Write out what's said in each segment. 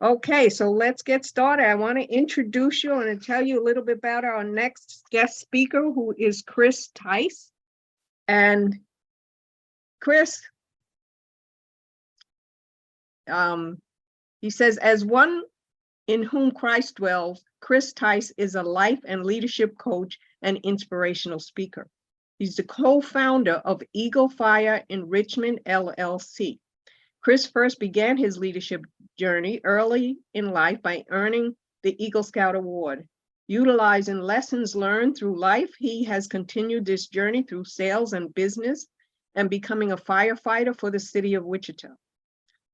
Okay, so let's get started. I want to introduce you and tell you a little bit about our next guest speaker, who is Chris Tice. And Chris, he says, as one in whom Christ dwells, Chris Tice is a life and leadership coach and inspirational speaker. He's the co-founder of Eagle Fire Enrichment LLC. Chris first began his leadership journey early in life by earning the Eagle Scout Award. Utilizing lessons learned through life, he has continued this journey through sales and business and becoming a firefighter for the city of Wichita.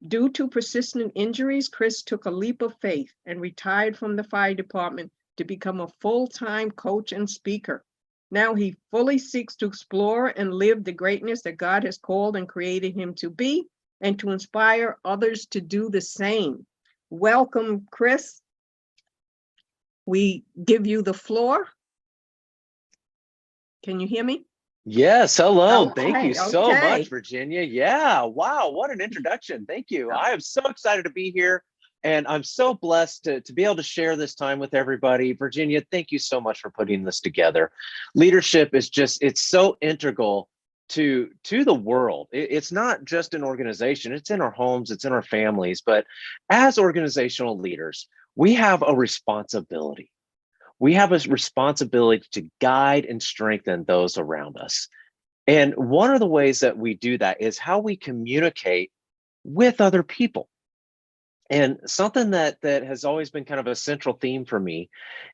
Due to persistent injuries, Chris took a leap of faith and retired from the fire department to become a full-time coach and speaker. Now he fully seeks to explore and live the greatness that God has called and created him to be, and to inspire others to do the same. Welcome, Chris. We give you the floor. Can you hear me? Yes, hello. Okay, Thank you so okay. much, Virginia. Yeah, wow, what an introduction. Thank you. I am so excited to be here, and I'm so blessed to be able to share this time with everybody. Virginia, thank you so much for putting this together. Leadership is just, it's so integral to the world. It's not just an organization, it's in our homes, it's in our families, but as organizational leaders, we have a responsibility. We have a responsibility to guide and strengthen those around us. And one of the ways that we do that is how we communicate with other people. And something that has always been kind of a central theme for me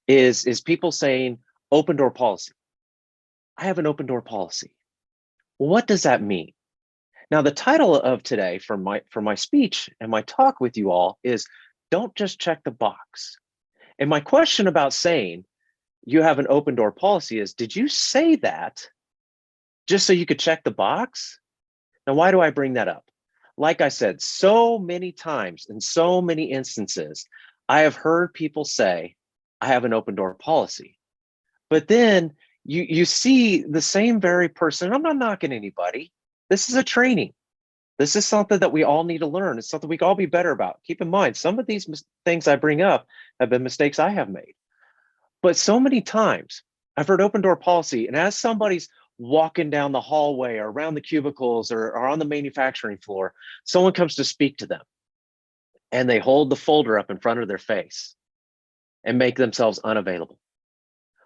is people saying open door policy. I have an open door policy. Well, what does that mean? Now, the title of today for my speech and my talk with you all is don't just check the box. And my question about saying you have an open door policy is, did you say that just so you could check the box? Now, why do I bring that up? Like I said, so many times in so many instances, I have heard people say, I have an open door policy. But then you see the same very person. I'm not knocking anybody. This is a training. This is something that we all need to learn. It's something we can all be better about. Keep in mind, some of these things I bring up have been mistakes I have made. But so many times I've heard open door policy, and as somebody's walking down the hallway or around the cubicles or on the manufacturing floor, someone comes to speak to them and they hold the folder up in front of their face and make themselves unavailable.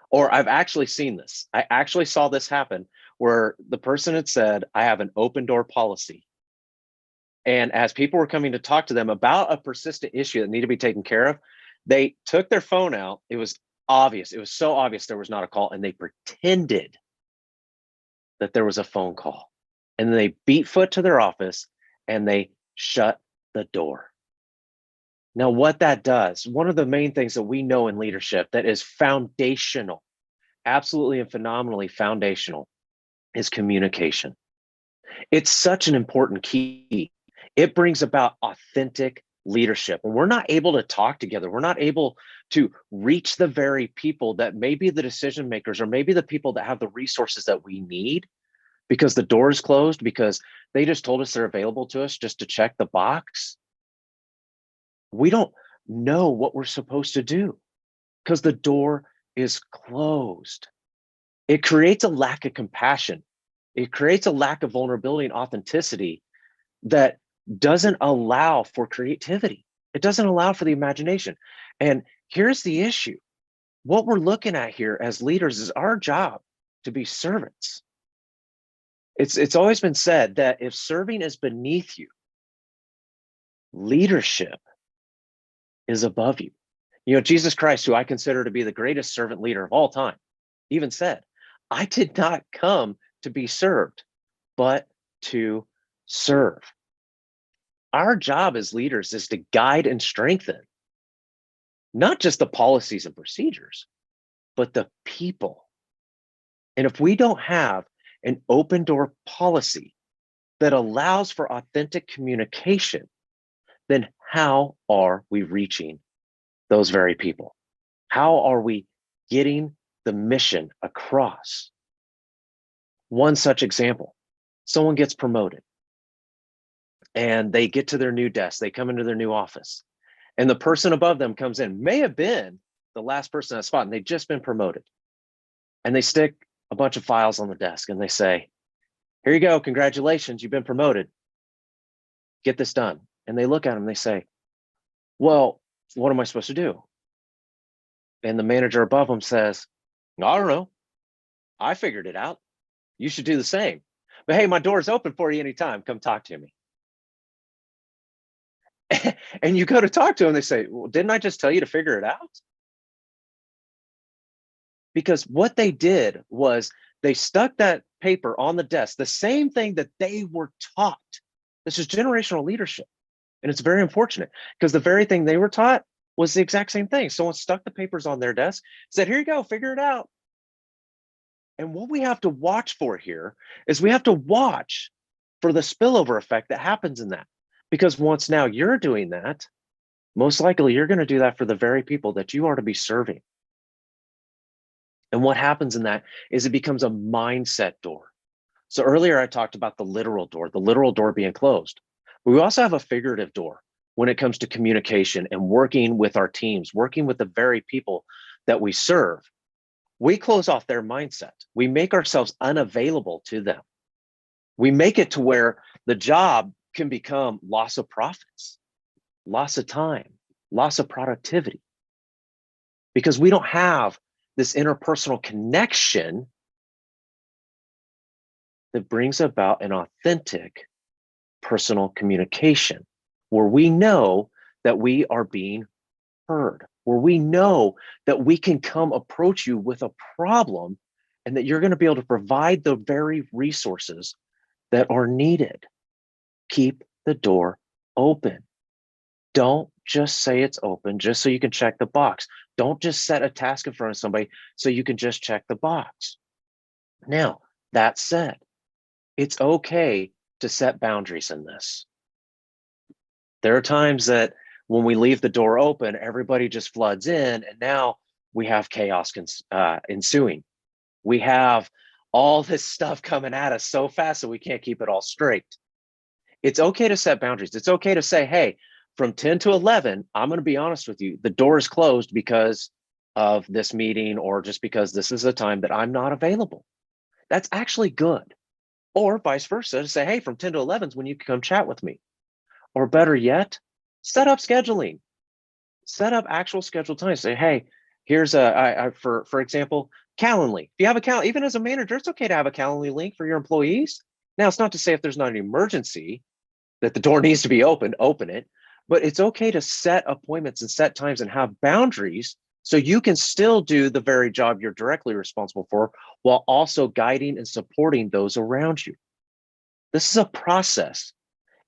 Or I've actually seen this. I actually saw this happen where the person had said, I have an open door policy. And as people were coming to talk to them about a persistent issue that needed to be taken care of, they took their phone out. It was obvious. It was so obvious there was not a call, and they pretended that there was a phone call. And then they beat foot to their office and they shut the door. Now, what that does, one of the main things that we know in leadership that is foundational, absolutely and phenomenally foundational, is communication. It's such an important key. It brings about authentic leadership. When we're not able to talk together, we're not able to reach the very people that may be the decision makers, or maybe the people that have the resources that we need, because the door is closed, because they just told us they're available to us just to check the box. We don't know what we're supposed to do because the door is closed. It creates a lack of compassion. It creates a lack of vulnerability and authenticity that doesn't allow for creativity. It doesn't allow for the imagination. And here's the issue. What we're looking at here as leaders is our job to be servants. It's always been said that if serving is beneath you, leadership is above you. You know, Jesus Christ, who I consider to be the greatest servant leader of all time, even said, I did not come to be served, but to serve. Our job as leaders is to guide and strengthen not just the policies and procedures, but the people. And if we don't have an open door policy that allows for authentic communication, then how are we reaching those very people? How are we getting the mission across? One such example, someone gets promoted and they get to their new desk, they come into their new office, And the person above them comes in, may have been the last person in that spot, and they've just been promoted. And they stick a bunch of files on the desk and they say, here you go, congratulations, you've been promoted. Get this done. And they look at them and they say, well, what am I supposed to do? And the manager above them says, I don't know. I figured it out. You should do the same. But hey, my door's open for you anytime. Come talk to me. And you go to talk to them, they say, well, didn't I just tell you to figure it out? Because what they did was they stuck that paper on the desk, the same thing that they were taught. This is generational leadership. And it's very unfortunate because the very thing they were taught was the exact same thing. Someone stuck the papers on their desk, said, here you go, figure it out. And what we have to watch for here is we have to watch for the spillover effect that happens in that. Because once now you're doing that, most likely you're going to do that for the very people that you are to be serving. And what happens in that is it becomes a mindset door. So earlier I talked about the literal door being closed. But we also have a figurative door when it comes to communication and working with our teams, working with the very people that we serve. We close off their mindset. We make ourselves unavailable to them. We make it to where the job can become loss of profits, loss of time, loss of productivity, because we don't have this interpersonal connection that brings about an authentic personal communication where we know that we are being heard, where we know that we can come approach you with a problem and that you're going to be able to provide the very resources that are needed. Keep the door open. Don't just say it's open just so you can check the box. Don't just set a task in front of somebody so you can just check the box. Now, that said, it's okay to set boundaries in this. There are times that when we leave the door open, everybody just floods in, and now we have chaos ensuing. We have all this stuff coming at us so fast that we can't keep it all straight. It's okay to set boundaries. It's okay to say, hey, from 10 to 11, I'm going to be honest with you, the door is closed because of this meeting or just because this is a time that I'm not available. That's actually good. Or vice versa, to say, hey, from 10 to 11 is when you can come chat with me. Or better yet, set up scheduling. Set up actual scheduled times. Say, hey, here's for example, Calendly. If you have a Calendly, even as a manager, it's okay to have a Calendly link for your employees. Now, it's not to say if there's not an emergency that the door needs to be open, open it. But it's okay to set appointments and set times and have boundaries so you can still do the very job you're directly responsible for while also guiding and supporting those around you. This is a process,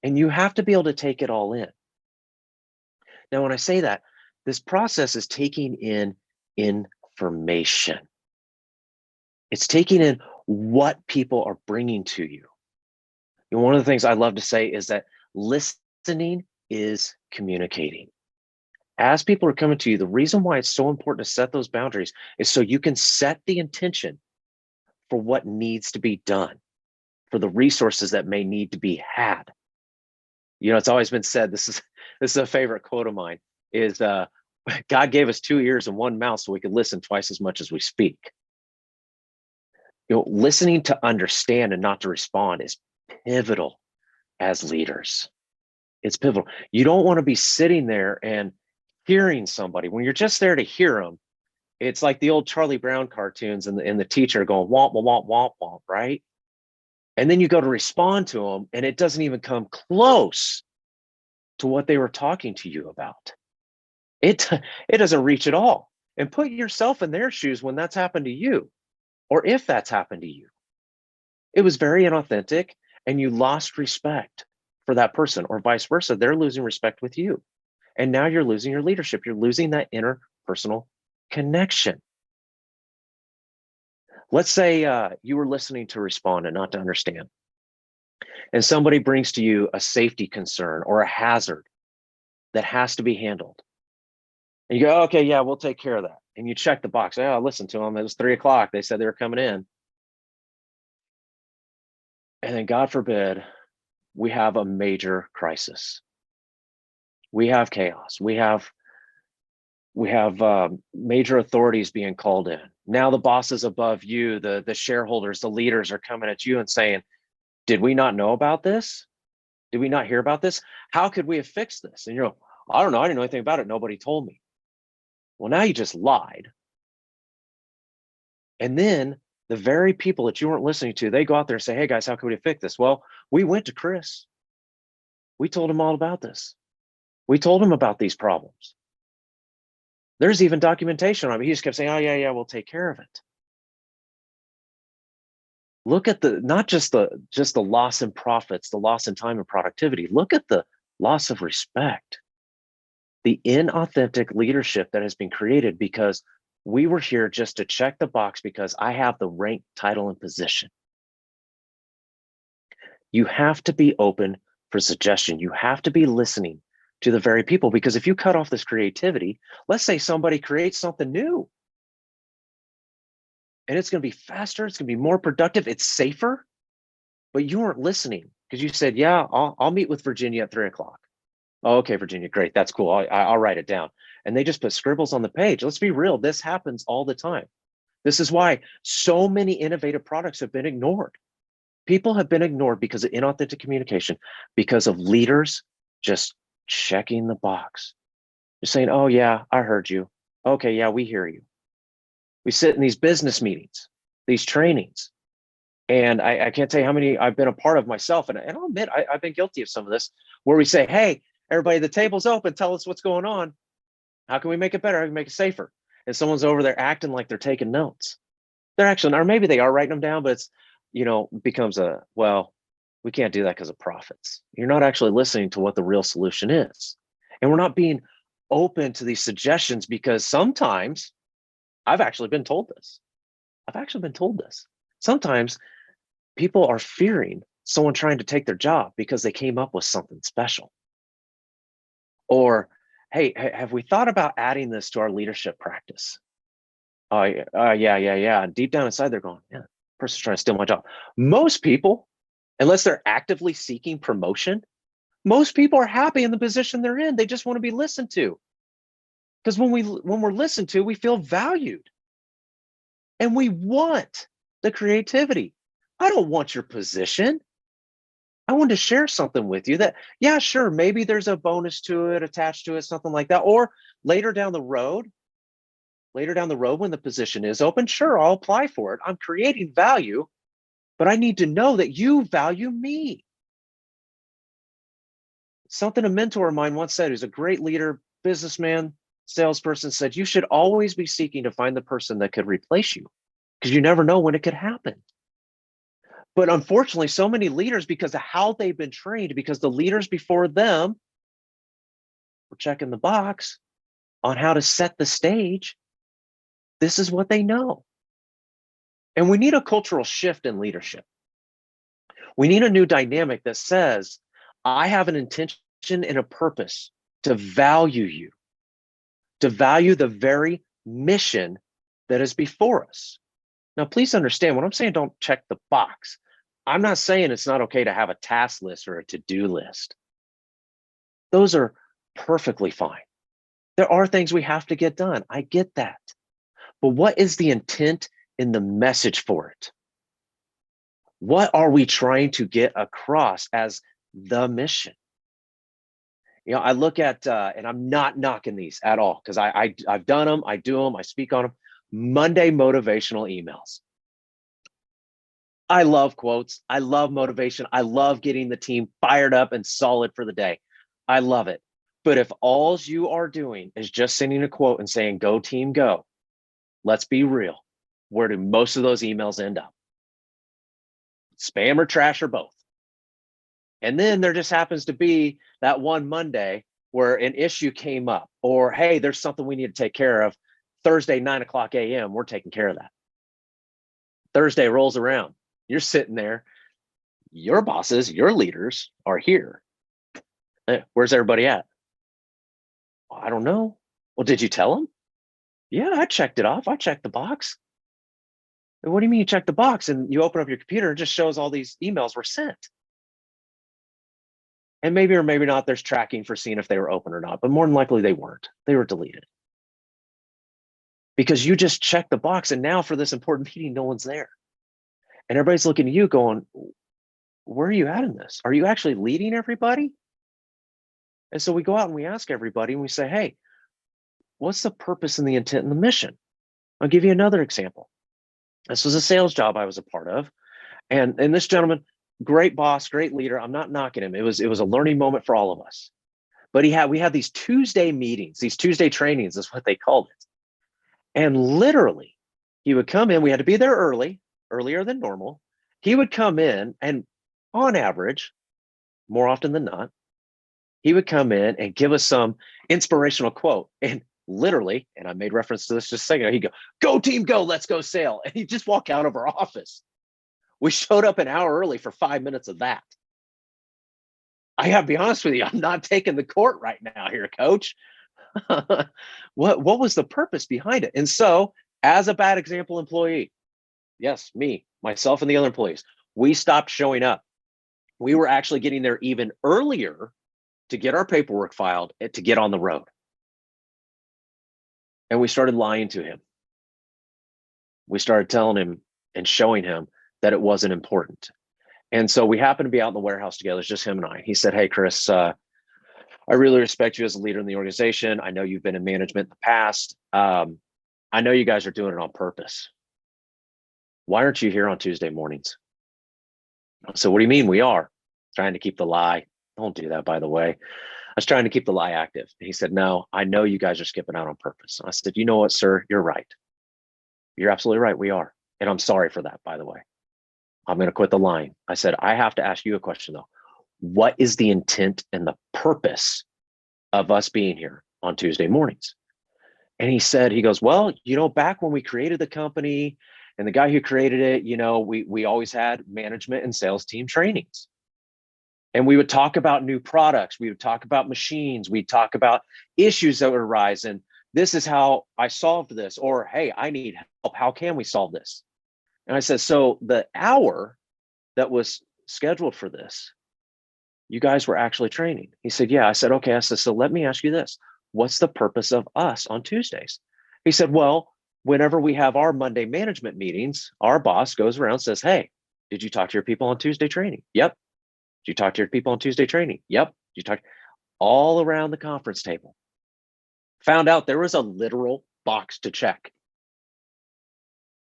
and you have to be able to take it all in. Now, when I say that, this process is taking in information. It's taking in what people are bringing to you. And one of the things I love to say is that listening is communicating. As people are coming to you, the reason why it's so important to set those boundaries is so you can set the intention for what needs to be done, for the resources that may need to be had. You know, it's always been said, this is a favorite quote of mine, is God gave us 2 ears and 1 mouth so we could listen twice as much as we speak. You know, listening to understand and not to respond is pivotal as leaders. It's pivotal. You don't want to be sitting there and hearing somebody. When you're just there to hear them, it's like the old Charlie Brown cartoons and the teacher going womp, womp, womp, womp, right? And then you go to respond to them and it doesn't even come close to what they were talking to you about. It doesn't reach at all. And put yourself in their shoes when that's happened to you, or if that's happened to you. It was very inauthentic and you lost respect for that person, or vice versa. They're losing respect with you. And now you're losing your leadership. You're losing that interpersonal connection. Let's say you were listening to respond and not to understand. And somebody brings to you a safety concern or a hazard that has to be handled. And you go, okay, yeah, we'll take care of that. And you check the box. Oh, I listened to them. It was 3 o'clock. They said they were coming in. And then God forbid, we have a major crisis. We have chaos. We have major authorities being called in. Now the bosses above you, the shareholders, the leaders are coming at you and saying, did we not know about this? Did we not hear about this? How could we have fixed this? And you're like, I don't know. I didn't know anything about it. Nobody told me. Well, now you just lied. And then the very people that you weren't listening to, they go out there and say, hey guys, how can we fix this? Well, we went to Chris. We told him all about this. We told him about these problems. There's even documentation on it. He just kept saying, oh yeah, we'll take care of it. Look at the, not just the loss in profits, the loss in time and productivity. Look at the loss of respect, the inauthentic leadership that has been created because we were here just to check the box because I have the rank, title, and position. You have to be open for suggestion. You have to be listening to the very people, because if you cut off this creativity, let's say somebody creates something new and it's going to be faster, it's going to be more productive, it's safer, but you weren't listening because you said, yeah, I'll meet with Virginia at 3:00. Oh, okay, Virginia, great, that's cool. I'll write it down. And they just put scribbles on the page. Let's be real, this happens all the time. This is why so many innovative products have been ignored. People have been ignored because of inauthentic communication, because of leaders just checking the box. Just saying, oh yeah, I heard you. Okay, yeah, we hear you. We sit in these business meetings, these trainings, and I can't tell you how many I've been a part of myself. And I'll admit, I've been guilty of some of this, where we say, hey, everybody, the table's open, tell us what's going on. How can we make it better? How can we make it safer? And someone's over there acting like they're taking notes. They're actually, or maybe they are writing them down, but it's, becomes a, well, we can't do that because of profits. You're not actually listening to what the real solution is. And we're not being open to these suggestions, because sometimes I've actually been told this. Sometimes people are fearing someone trying to take their job because they came up with something special. Or, hey, have we thought about adding this to our leadership practice? Oh, yeah. Deep down inside, they're going, yeah, person's trying to steal my job. Most people, unless they're actively seeking promotion, most people are happy in the position they're in. They just want to be listened to. Because when we're listened to, we feel valued. And we want the creativity. I don't want your position. I want to share something with you that, yeah, sure, maybe there's a bonus to it, attached to it, something like that. Or later down the road, when the position is open, sure, I'll apply for it. I'm creating value, but I need to know that you value me. Something a mentor of mine once said, who's a great leader, businessman, salesperson, said, you should always be seeking to find the person that could replace you, because you never know when it could happen. But unfortunately, so many leaders, because of how they've been trained, because the leaders before them were checking the box on how to set the stage, this is what they know. And we need a cultural shift in leadership. We need a new dynamic that says, I have an intention and a purpose to value you, to value the very mission that is before us. Now, please understand, when I'm saying don't check the box, I'm not saying it's not okay to have a task list or a to-do list. Those are perfectly fine. There are things we have to get done. I get that. But what is the intent in the message for it? What are we trying to get across as the mission? I look at, and I'm not knocking these at all, because I've done them, I do them, I speak on them. Monday motivational emails. I love quotes. I love motivation. I love getting the team fired up and solid for the day. I love it. But if all you are doing is just sending a quote and saying, go team, go, let's be real. Where do most of those emails end up? Spam or trash or both. And then there just happens to be that one Monday where an issue came up, or, hey, there's something we need to take care of. Thursday, 9:00 a.m., we're taking care of that. Thursday rolls around. You're sitting there. Your bosses, your leaders are here. Where's everybody at? Well, I don't know. Well, did you tell them? Yeah, I checked it off. I checked the box. What do you mean you checked the box? And you open up your computer and it just shows all these emails were sent. And maybe or maybe not, there's tracking for seeing if they were open or not, but more than likely they weren't. They were deleted. Because you just checked the box, and now for this important meeting, no one's there. And everybody's looking at you going, where are you at in this? Are you actually leading everybody? And so we go out and we ask everybody and we say, hey, what's the purpose and the intent and the mission? I'll give you another example. This was a sales job I was a part of. And this gentleman, great boss, great leader. I'm not knocking him. It was a learning moment for all of us. But we had these Tuesday meetings, these Tuesday trainings is what they called it. And literally, he would come in. We had to be there earlier than normal. He would come in, and on average, more often than not, he would come in and give us some inspirational quote. And literally, and I made reference to this just a second ago, he'd go team, go, let's go sail. And he'd just walk out of our office. We showed up an hour early for 5 minutes of that. I gotta be honest with you, I'm not taking the court right now here, coach. What was the purpose behind it? And so, as a bad example employee, yes, me, myself, and the other employees, we stopped showing up. We were actually getting there even earlier to get our paperwork filed and to get on the road. And we started lying to him. We started telling him and showing him that it wasn't important. And so we happened to be out in the warehouse together, it's just him and I. He said, hey, Chris, I really respect you as a leader in the organization. I know you've been in management in the past. I know you guys are doing it on purpose. Why aren't you here on Tuesday mornings? So what do you mean we are? Trying to keep the lie. Don't do that, by the way. I was trying to keep the lie active. And he said, no, I know you guys are skipping out on purpose. And I said, you know what, sir? You're right. You're absolutely right. We are. And I'm sorry for that, by the way. I'm going to quit the lying. I said, I have to ask you a question, though. What is the intent and the purpose of us being here on Tuesday mornings? And he goes, well, back when we created the company and the guy who created it, we always had management and sales team trainings. And we would talk about new products. We would talk about machines. We'd talk about issues that would arise. And this is how I solved this. Or, hey, I need help. How can we solve this? And I said, so the hour that was scheduled for this, you guys were actually training. He said, yeah. I said, okay. I said, so let me ask you this. What's the purpose of us on Tuesdays? He said, well, whenever we have our Monday management meetings, our boss goes around and says, hey, did you talk to your people on Tuesday training? Yep. Did you talk to your people on Tuesday training? Yep. Did you talk all around the conference table? Found out there was a literal box to check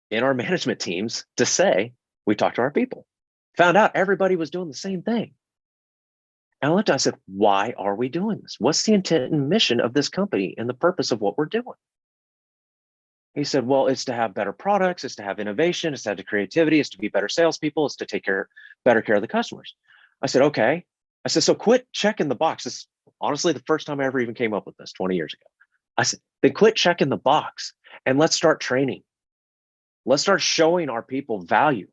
in our management teams to say, we talked to our people. Found out everybody was doing the same thing. And I looked, I said, why are we doing this? What's the intent and mission of this company and the purpose of what we're doing? He said, well, it's to have better products, it's to have innovation, it's to have the creativity, it's to be better salespeople, it's to take better care of the customers. I said, okay. I said, so quit checking the box. This is honestly the first time I ever even came up with this 20 years ago. I said, then quit checking the box and let's start training. Let's start showing our people value.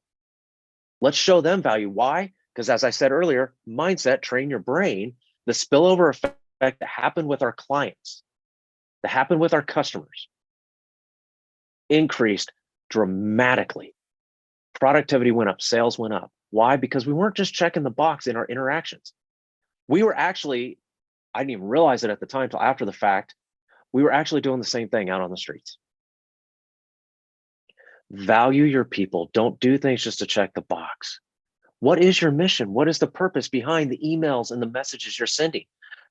Let's show them value. Why? Because as I said earlier, mindset, train your brain, the spillover effect that happened with our clients, that happened with our customers, increased dramatically. Productivity went up, sales went up. Why? Because we weren't just checking the box in our interactions. We were actually, I didn't even realize it at the time till after the fact, we were actually doing the same thing out on the streets. Value your people. Don't do things just to check the box. What is your mission? What is the purpose behind the emails and the messages you're sending,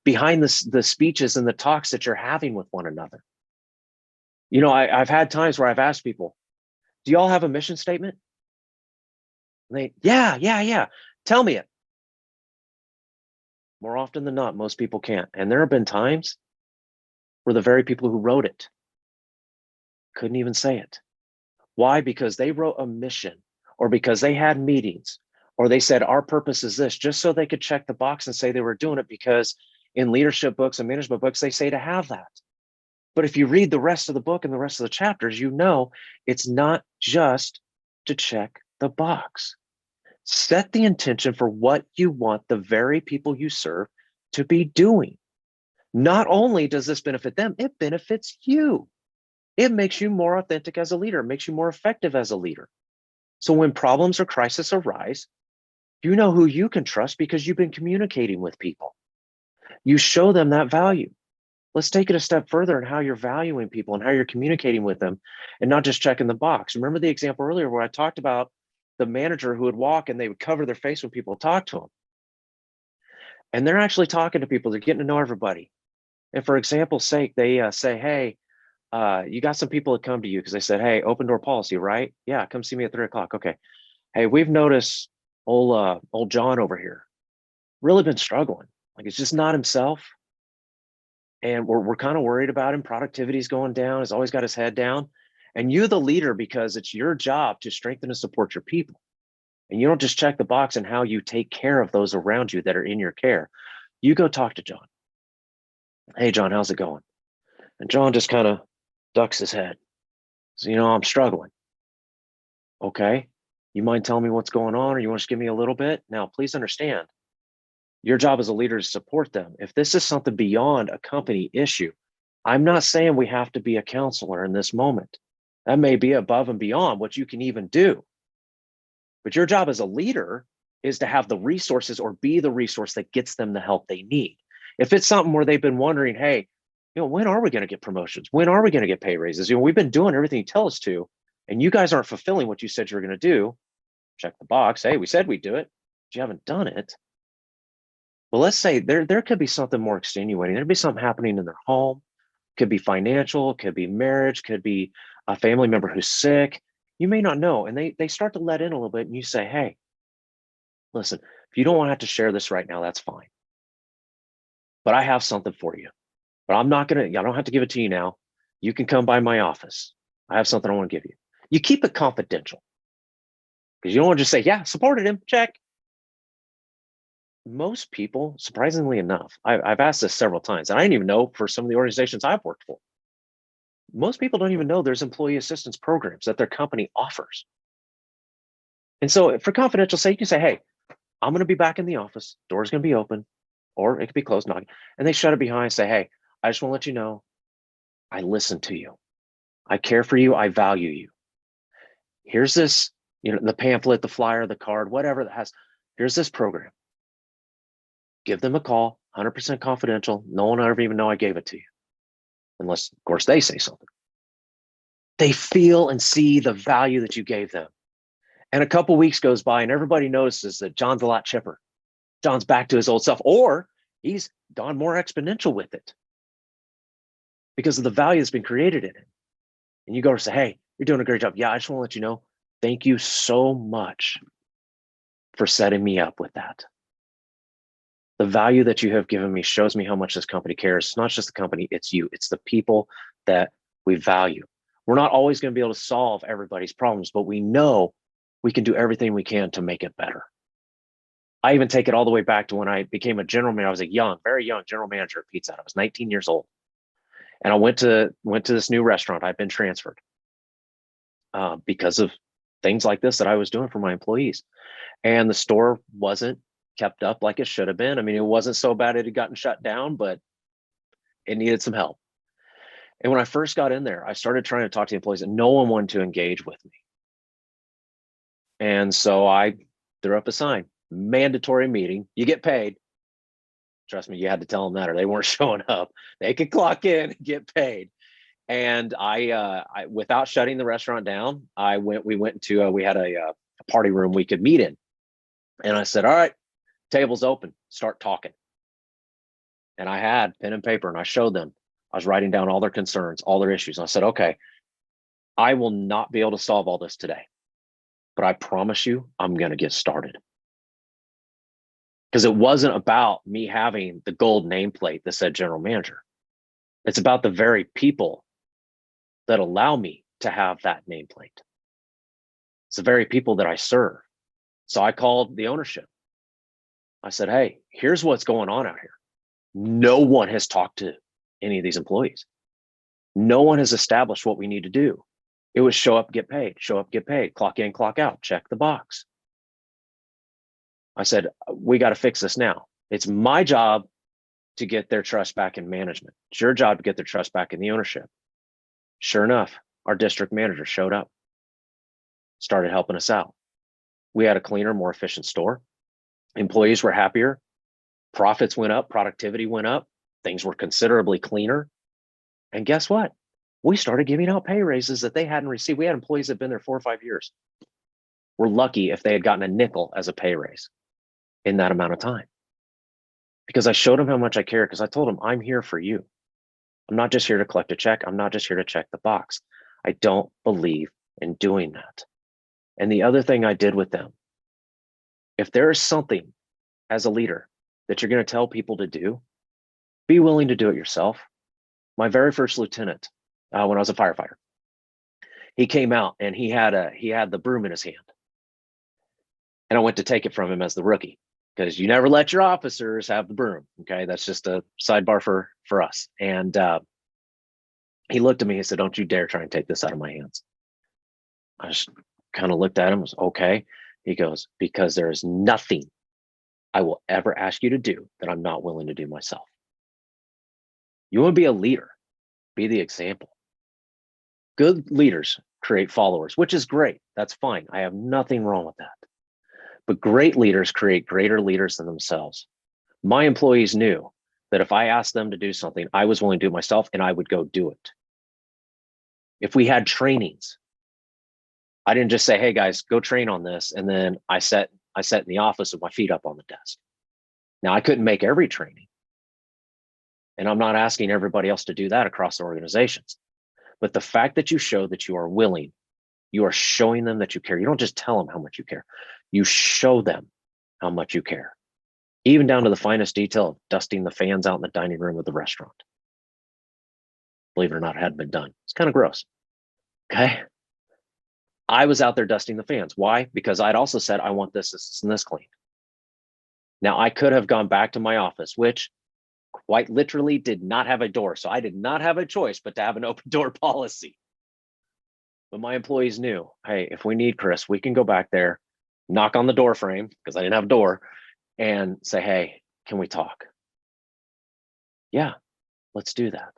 behind the speeches and the talks that you're having with one another? I've had times where I've asked people, do y'all have a mission statement? And they, yeah. Tell me it. More often than not, most people can't. And there have been times where the very people who wrote it couldn't even say it. Why? Because they wrote a mission, or because they had meetings, or they said, our purpose is this, just so they could check the box and say they were doing it, because in leadership books and management books, they say to have that. But if you read the rest of the book and the rest of the chapters, it's not just to check the box. Set the intention for what you want the very people you serve to be doing. Not only does this benefit them, it benefits you. It makes you more authentic as a leader. It makes you more effective as a leader. So when problems or crises arise, You know who you can trust because you've been communicating with people. You show them that value. Let's take it a step further in how you're valuing people and how you're communicating with them and not just checking the box. Remember the example earlier where I talked about the manager who would walk and they would cover their face when people talk to them. And they're actually talking to people. They're getting to know everybody. And for example's sake, they say, hey, you got some people that come to you because they said, hey, open door policy, right? Yeah, come see me at 3 o'clock. Okay. Hey, we've noticed old John over here really been struggling. Like it's just not himself. And we're kind of worried about him. Productivity's going down. He's always got his head down. And you, the leader, because it's your job to strengthen and support your people. And you don't just check the box on how you take care of those around you that are in your care. You go talk to John. Hey, John, how's it going? And John just kind of ducks his head. So, I'm struggling. Okay. You mind telling me what's going on, or you want to just give me a little bit? Now, please understand, your job as a leader is to support them. If this is something beyond a company issue, I'm not saying we have to be a counselor in this moment. That may be above and beyond what you can even do. But your job as a leader is to have the resources or be the resource that gets them the help they need. If it's something where they've been wondering, hey, when are we going to get promotions? When are we going to get pay raises? We've been doing everything you tell us to, and you guys aren't fulfilling what you said you were going to do. Check the box. Hey, we said we'd do it, but you haven't done it. Well, let's say there could be something more extenuating. There'd be something happening in their home. Could be financial, could be marriage, could be a family member who's sick. You may not know. And they start to let in a little bit, and you say, hey, listen, if you don't want to have to share this right now, that's fine. But I have something for you. But I don't have to give it to you now. You can come by my office. I have something I want to give you. You keep it confidential. Because you don't want to just say, yeah, supported him, check. Most people, surprisingly enough, I've asked this several times, and I didn't even know for some of the organizations I've worked for. Most people don't even know there's employee assistance programs that their company offers. And so for confidential sake, you can say, hey, I'm going to be back in the office. Door's going to be open, or it could be closed, knocking. And they shut it behind and say, hey, I just want to let you know, I listen to you. I care for you. I value you. Here's this, the pamphlet, the flyer, the card, whatever that has, here's this program. Give them a call, 100% confidential. No one will ever even know I gave it to you. Unless, of course, they say something. They feel and see the value that you gave them. And a couple weeks goes by and everybody notices that John's a lot chipper. John's back to his old self, or he's gone more exponential with it because of the value that's been created in it. And you go and say, hey, you're doing a great job. Yeah, I just want to let you know, thank you so much for setting me up with that. The value that you have given me shows me how much this company cares. It's not just the company, it's you. It's the people that we value. We're not always going to be able to solve everybody's problems, but we know we can do everything we can to make it better. I even take it all the way back to when I became a general manager. I was a very young general manager at Pizza Hut. I was 19 years old. And I went to this new restaurant. I've been transferred because of things like this that I was doing for my employees. And the store wasn't kept up like it should have been. I mean, it wasn't so bad it had gotten shut down, but it needed some help. And when I first got in there, I started trying to talk to the employees and no one wanted to engage with me. And so I threw up a sign, mandatory meeting, you get paid. Trust me, you had to tell them that or they weren't showing up. They could clock in and get paid. And I without shutting the restaurant down, we had a party room we could meet in. And I said, all right, table's open, start talking. And I had pen and paper and I showed them. I was writing down all their concerns, all their issues. And I said, okay, I will not be able to solve all this today, but I promise you, I'm going to get started. Because it wasn't about me having the gold nameplate that said general manager. It's about the very people that allow me to have that nameplate. It's the very people that I serve. So I called the ownership. I said, hey, here's what's going on out here. No one has talked to any of these employees. No one has established what we need to do. It was show up, get paid, show up, get paid, clock in, clock out, check the box. I said, we got to fix this now. It's my job to get their trust back in management. It's your job to get their trust back in the ownership. Sure enough, our district manager showed up, started helping us out. We had a cleaner, more efficient store. Employees were happier, profits went up, productivity went up, things were considerably cleaner. And guess what? We started giving out pay raises that they hadn't received. We had employees that had been there 4 or 5 years. We're lucky if they had gotten a nickel as a pay raise in that amount of time. Because I showed them how much I care, because I told them, I'm here for you. I'm not just here to collect a check. I'm not just here to check the box. I don't believe in doing that. And the other thing I did with them, if there is something as a leader that you're going to tell people to do, be willing to do it yourself. My very first lieutenant, when I was a firefighter, he came out and he had the broom in his hand. And I went to take it from him as the rookie, because you never let your officers have the broom. Okay. That's just a sidebar for us. And he looked at me and said, don't you dare try and take this out of my hands. I just kind of looked at him, was okay. He goes, because there is nothing I will ever ask you to do that I'm not willing to do myself. You want to be a leader, be the example. Good leaders create followers, which is great. That's fine. I have nothing wrong with that. But great leaders create greater leaders than themselves. My employees knew that if I asked them to do something, I was willing to do it myself, and I would go do it. If we had trainings, I didn't just say, hey guys, go train on this. And then I sat in the office with my feet up on the desk. Now I couldn't make every training. And I'm not asking everybody else to do that across the organizations. But the fact that you show that you are willing, you are showing them that you care. You don't just tell them how much you care. You show them how much you care, even down to the finest detail of dusting the fans out in the dining room of the restaurant. Believe it or not, it hadn't been done. It's kind of gross. Okay. I was out there dusting the fans. Why? Because I'd also said, I want this and this cleaned. Now I could have gone back to my office, which quite literally did not have a door. So I did not have a choice but to have an open door policy. But my employees knew, hey, if we need Chris, we can go back there, knock on the door frame, because I didn't have a door, and say, hey, can we talk? Yeah, let's do that.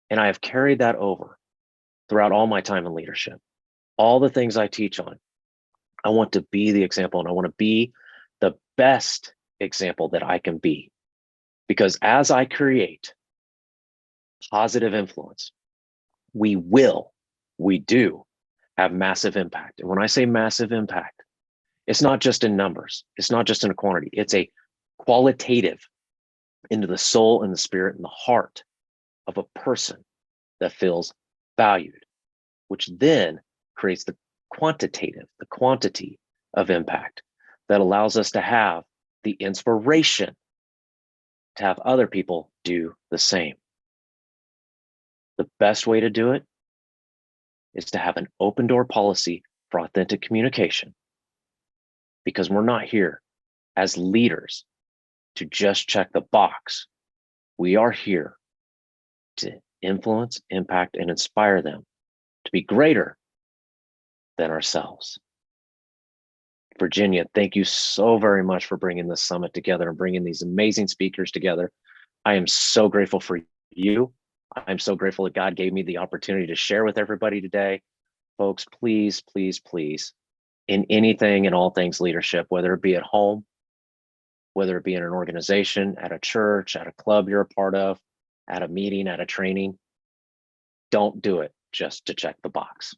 And I have carried that over throughout all my time in leadership. All the things I teach on, I want to be the example, and I want to be the best example that I can be. Because as I create positive influence, we do have massive impact. And when I say massive impact, it's not just in numbers. It's not just in a quantity. It's a qualitative into the soul and the spirit and the heart of a person that feels valued, which then creates the quantitative, the quantity of impact that allows us to have the inspiration to have other people do the same. The best way to do it is to have an open door policy for authentic communication, because we're not here as leaders to just check the box. We are here to influence, impact, and inspire them to be greater than ourselves. Virginia, thank you so very much for bringing this summit together and bringing these amazing speakers together. I am so grateful for you. I'm so grateful that God gave me the opportunity to share with everybody today. Folks, please, please, please, in anything and all things leadership, whether it be at home, whether it be in an organization, at a church, at a club you're a part of, at a meeting, at a training, don't do it just to check the box.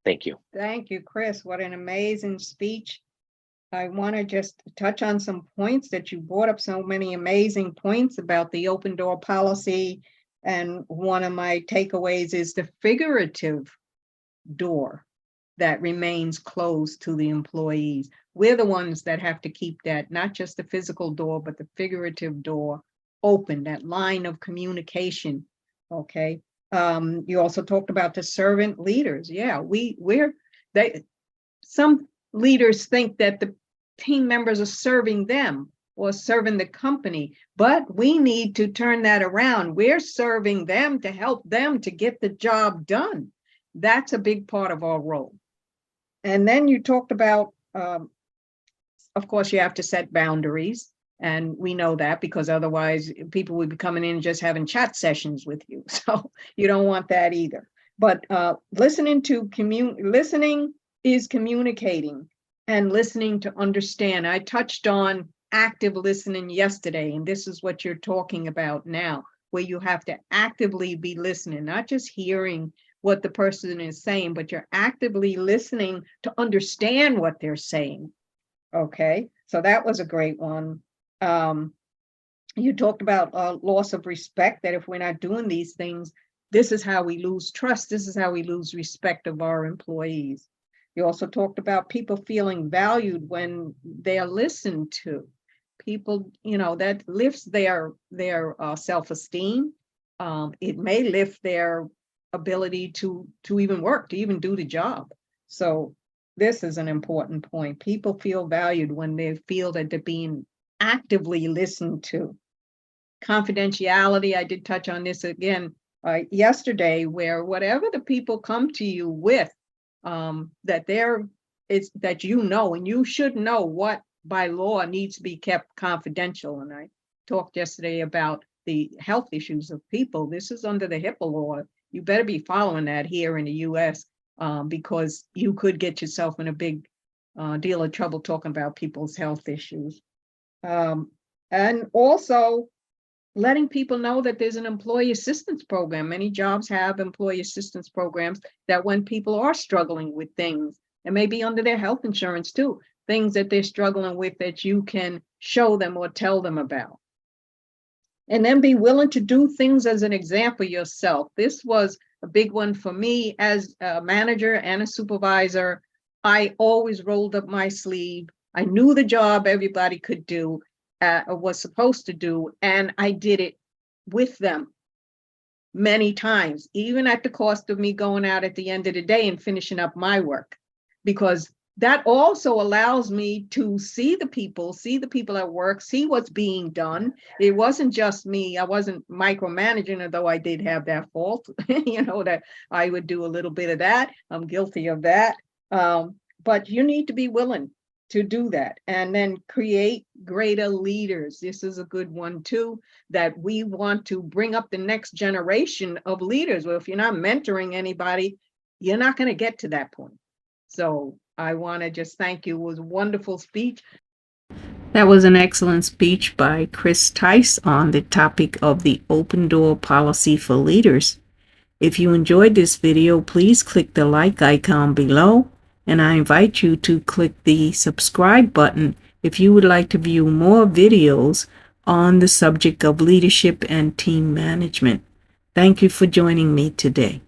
Thank you. Thank you, Chris. What an amazing speech. I want to just touch on some points that you brought up, so many amazing points about the open door policy. And one of my takeaways is the figurative door that remains closed to the employees. We're the ones that have to keep that, not just the physical door, but the figurative door open, that line of communication. Okay. You also talked about the servant leaders. Yeah, some leaders think that the team members are serving them or serving the company, but we need to turn that around. We're serving them to help them to get the job done. That's a big part of our role. And then you talked about, of course, you have to set boundaries. And we know that, because otherwise people would be coming in and just having chat sessions with you. So you don't want that either. But listening is communicating, and listening to understand. I touched on active listening yesterday, and this is what you're talking about now, where you have to actively be listening, not just hearing what the person is saying, but you're actively listening to understand what they're saying. Okay, so that was a great one. You talked about loss of respect, that if we're not doing these things, this is how we lose trust. This is how we lose respect of our employees. You also talked about people feeling valued when they are listened to. People, that lifts their self-esteem. It may lift their ability to even work, to even do the job. So this is an important point. People feel valued when they feel that they're being actively listened to. Confidentiality, I did touch on this again yesterday, where whatever the people come to you with, that and you should know what by law needs to be kept confidential. And I talked yesterday about the health issues of people. This is under the HIPAA law. You better be following that here in the US, because you could get yourself in a big deal of trouble talking about people's health issues. And also letting people know that there's an employee assistance program. Many jobs have employee assistance programs that when people are struggling with things, and maybe under their health insurance too, things that they're struggling with, that you can show them or tell them about. And then be willing to do things as an example yourself. This was a big one for me as a manager and a supervisor. I always rolled up my sleeve. I knew the job everybody could do, or was supposed to do, and I did it with them many times, even at the cost of me going out at the end of the day and finishing up my work, because that also allows me to see the people at work, see what's being done. It wasn't just me. I wasn't micromanaging, although I did have that fault, that I would do a little bit of that. I'm guilty of that. But you need to be willing to do that, and then create greater leaders. This is a good one too, that we want to bring up the next generation of leaders. Well, if you're not mentoring anybody, you're not going to get to that point. So I want to just thank you. It was a wonderful speech. That was an excellent speech by Chris Tice on the topic of the open door policy for leaders. If you enjoyed this video, please click the like icon below. And I invite you to click the subscribe button if you would like to view more videos on the subject of leadership and team management. Thank you for joining me today.